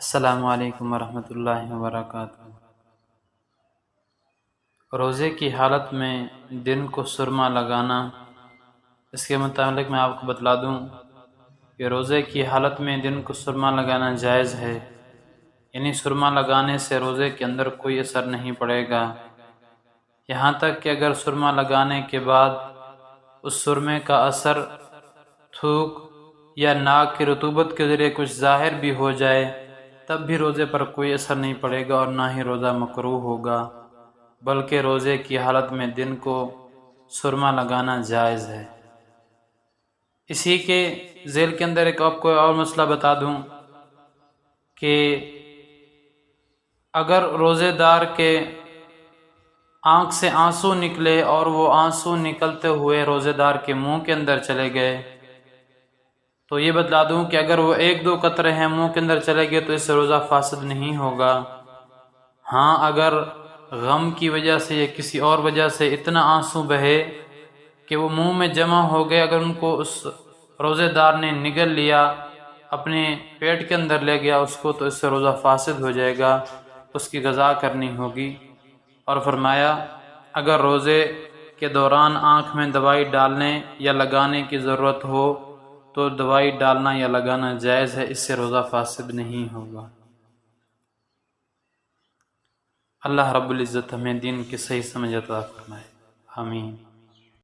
السلام علیکم ورحمۃ اللہ وبرکاتہ۔ روزے کی حالت میں دن کو سرما لگانا، اس کے متعلق میں آپ کو بتلا دوں کہ روزے کی حالت میں دن کو سرما لگانا جائز ہے، یعنی سرما لگانے سے روزے کے اندر کوئی اثر نہیں پڑے گا، یہاں تک کہ اگر سرما لگانے کے بعد اس سرمے کا اثر تھوک یا ناک کی رطوبت کے ذریعے کچھ ظاہر بھی ہو جائے تب بھی روزے پر کوئی اثر نہیں پڑے گا اور نہ ہی روزہ مکروہ ہوگا، بلکہ روزے کی حالت میں دن کو سرما لگانا جائز ہے۔ اسی کے ذیل کے اندر ایک آپ کو اور مسئلہ بتا دوں کہ اگر روزے دار کے آنکھ سے آنسو نکلے اور وہ آنسو نکلتے ہوئے روزے دار کے منہ کے اندر چلے گئے تو یہ بتلا دوں کہ اگر وہ ایک دو قطرے ہیں منہ کے اندر چلے گئے تو اس سے روزہ فاسد نہیں ہوگا۔ ہاں اگر غم کی وجہ سے یا کسی اور وجہ سے اتنا آنسو بہے کہ وہ منہ میں جمع ہو گئے، اگر ان کو اس روزے دار نے نگل لیا، اپنے پیٹ کے اندر لے گیا اس کو، تو اس سے روزہ فاسد ہو جائے گا، اس کی قضا کرنی ہوگی۔ اور فرمایا اگر روزے کے دوران آنکھ میں دوائی ڈالنے یا لگانے کی ضرورت ہو تو دوائی ڈالنا یا لگانا جائز ہے، اس سے روزہ فاسد نہیں ہوگا۔ اللہ رب العزت ہمیں دین کی صحیح سمجھ عطا فرمائے، آمین۔